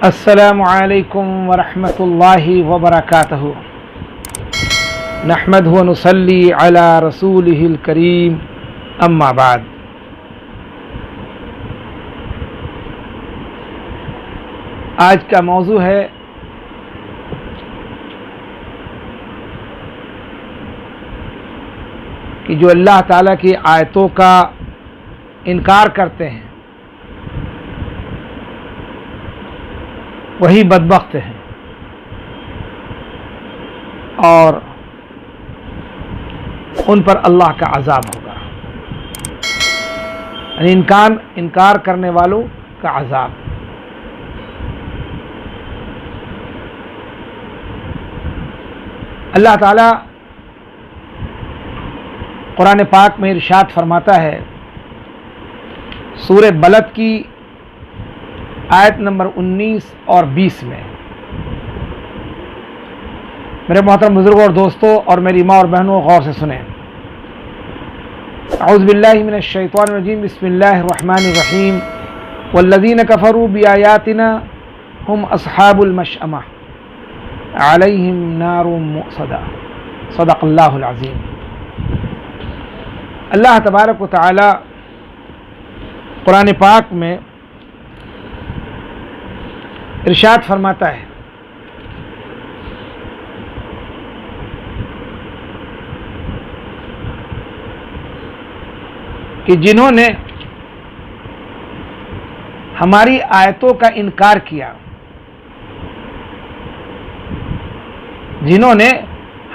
السلام علیکم ورحمۃ اللہ وبرکاتہ نحمدہ ونصلی علی رسولہ الکریم اما بعد۔ آج کا موضوع ہے کہ جو اللہ تعالیٰ کی آیتوں کا انکار کرتے ہیں وہی بدبخت ہیں اور ان پر اللہ کا عذاب ہوگا، یعنی انکار کرنے والوں کا عذاب۔ اللہ تعالیٰ قرآن پاک میں ارشاد فرماتا ہے سورہ بلد کی آیت نمبر 19 اور 20 میں۔ میرے محترم بزرگوں اور دوستوں اور میری ماں اور بہنوں، غور سے سنیں۔ اعوذ باللہ من الشیطان الرجیم، بسم اللہ الرحمن الرحیم۔ والذین کفروا بآیاتنا هم اصحاب المشأمہ علیہم نار مؤصدہ، صدق اللہ العظیم۔ اللہ تبارک و تعالی قرآن پاک میں ارشاد فرماتا ہے کہ جنہوں نے ہماری آیتوں کا انکار کیا، جنہوں نے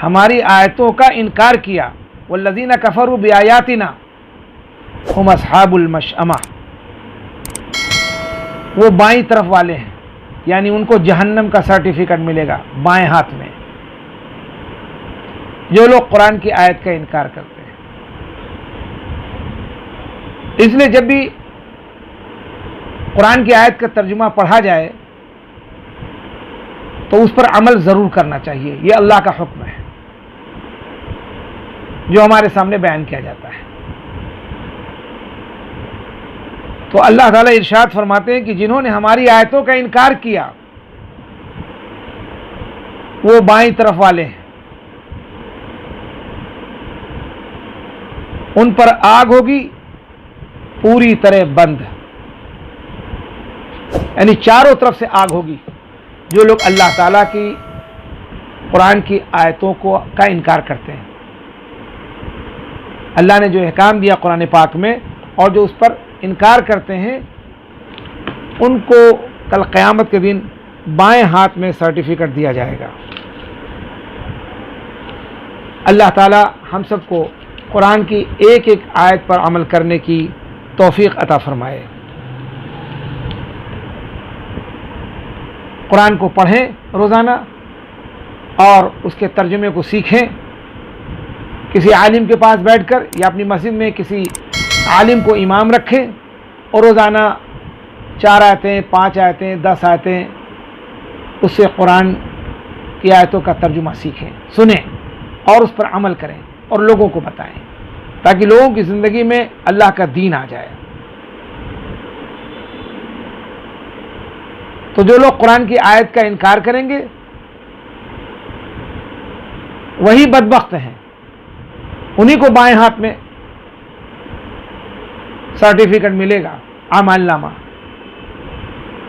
ہماری آیتوں کا انکار کیا، والذین کفروا بآیاتنا هم اصحاب المشأمہ، وہ بائیں طرف والے ہیں، یعنی ان کو جہنم کا سرٹیفکیٹ ملے گا بائیں ہاتھ میں، جو لوگ قرآن کی آیت کا انکار کرتے ہیں۔ اس لیے جب بھی قرآن کی آیت کا ترجمہ پڑھا جائے تو اس پر عمل ضرور کرنا چاہیے، یہ اللہ کا حکم ہے جو ہمارے سامنے بیان کیا جاتا ہے۔ تو اللہ تعالیٰ ارشاد فرماتے ہیں کہ جنہوں نے ہماری آیتوں کا انکار کیا وہ بائیں طرف والے ہیں، ان پر آگ ہوگی پوری طرح بند، یعنی چاروں طرف سے آگ ہوگی جو لوگ اللہ تعالیٰ کی قرآن کی آیتوں کا انکار کرتے ہیں۔ اللہ نے جو احکام دیا قرآن پاک میں اور جو اس پر انکار کرتے ہیں ان کو کل قیامت کے دن بائیں ہاتھ میں سرٹیفکیٹ دیا جائے گا۔ اللہ تعالی ہم سب کو قرآن کی ایک ایک آیت پر عمل کرنے کی توفیق عطا فرمائے۔ قرآن کو پڑھیں روزانہ اور اس کے ترجمے کو سیکھیں، کسی عالم کے پاس بیٹھ کر یا اپنی مسجد میں کسی عالم کو امام رکھیں اور روزانہ 4 آیتیں 5 آیتیں 10 آیتیں اس سے قرآن کی آیتوں کا ترجمہ سیکھیں، سنیں اور اس پر عمل کریں اور لوگوں کو بتائیں تاکہ لوگوں کی زندگی میں اللہ کا دین آ جائے۔ تو جو لوگ قرآن کی آیت کا انکار کریں گے وہی بدبخت ہیں، انہی کو بائیں ہاتھ میں سرٹیفکیٹ ملے گا، اعمال نامہ،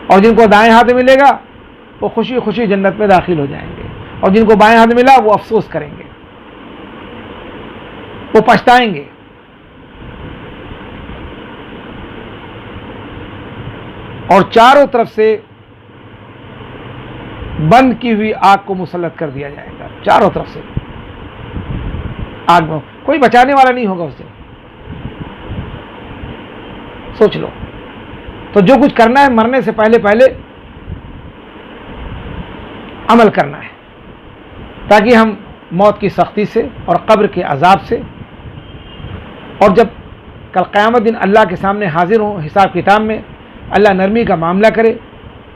اور جن کو دائیں ہاتھ میں ملے گا وہ خوشی خوشی جنت میں داخل ہو جائیں گے، اور جن کو بائیں ہاتھ میں ملا وہ افسوس کریں گے، وہ پچھتائیں گے۔ اور چاروں طرف سے بند کی ہوئی آگ کو مسلط کر دیا جائے گا، چاروں طرف سے آگ میں کوئی بچانے والا نہیں ہوگا اس سے۔ سوچ لو، تو جو کچھ کرنا ہے مرنے سے پہلے عمل کرنا ہے تاکہ ہم موت کی سختی سے اور قبر کے عذاب سے، اور جب کل قیامت دن اللہ کے سامنے حاضر ہوں حساب کتاب میں، اللہ نرمی کا معاملہ کرے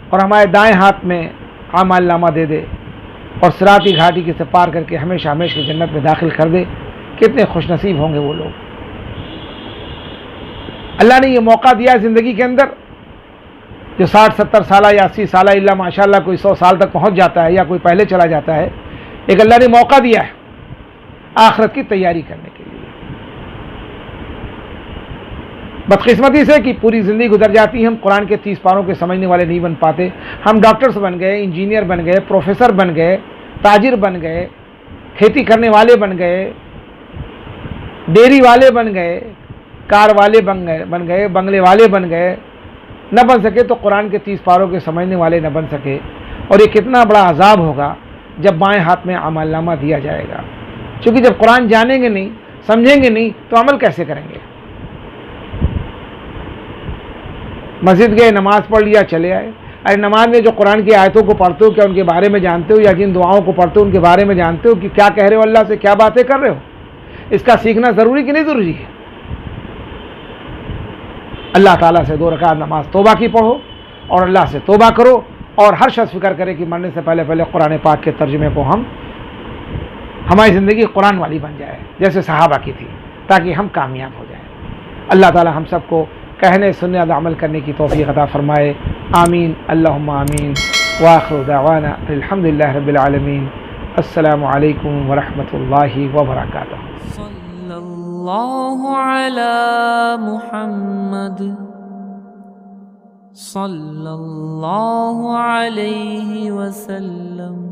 اور ہمارے دائیں ہاتھ میں اعمال نامہ دے دے اور صراطی گھاٹی کے سے پار کر کے ہمیشہ ہمیشہ کی جنت میں داخل کر دے۔ کتنے خوش نصیب ہوں گے وہ لوگ۔ اللہ نے یہ موقع دیا زندگی کے اندر جو 60-70 سالہ یا 80 سالہ اللہ ماشاءاللہ کوئی 100 سال تک پہنچ جاتا ہے یا کوئی پہلے چلا جاتا ہے، ایک اللہ نے موقع دیا ہے آخرت کی تیاری کرنے کے لیے۔ بدقسمتی سے کہ پوری زندگی گزر جاتی ہے، ہم قرآن کے 30 پاروں کے سمجھنے والے نہیں بن پاتے، ہم ڈاکٹرز بن گئے، انجینئر بن گئے، پروفیسر بن گئے، تاجر بن گئے، کھیتی کرنے والے بن گئے، ڈیری والے بن گئے، کار والے بن گئے، بنگلے والے بن گئے، نہ بن سکے تو قرآن کے 30 پاروں کے سمجھنے والے نہ بن سکے۔ اور یہ کتنا بڑا عذاب ہوگا جب بائیں ہاتھ میں عمل نامہ دیا جائے گا، چونکہ جب قرآن جانیں گے نہیں، سمجھیں گے نہیں تو عمل کیسے کریں گے؟ مسجد گئے، نماز پڑھ لیا، چلے آئے۔ ارے نماز میں جو قرآن کی آیتوں کو پڑھتے ہو کیا ان کے بارے میں جانتے ہو؟ یا جن دعاؤں کو پڑھتے ہو ان کے بارے میں جانتے ہو کہ کیا کہہ رہے ہو اللہ سے، کیا باتیں کر رہے ہو؟ اس کا سیکھنا ضروری کہ نہیں ضروری ہے؟ اللہ تعالیٰ سے 2 رکعت نماز توبہ کی پڑھو اور اللہ سے توبہ کرو، اور ہر شخص فکر کرے کہ مرنے سے پہلے قرآن پاک کے ترجمے کو ہماری زندگی قرآن والی بن جائے جیسے صحابہ کی تھی، تاکہ ہم کامیاب ہو جائیں۔ اللہ تعالیٰ ہم سب کو کہنے سننے اور عمل کرنے کی توفیق عطا فرمائے، آمین اللہم آمین۔ وآخر دعوانا الحمدللہ رب العالمین۔ السلام علیکم ورحمۃ اللہ وبرکاتہ۔ صلی اللہ علی محمد صلی اللہ علیہ وسلم۔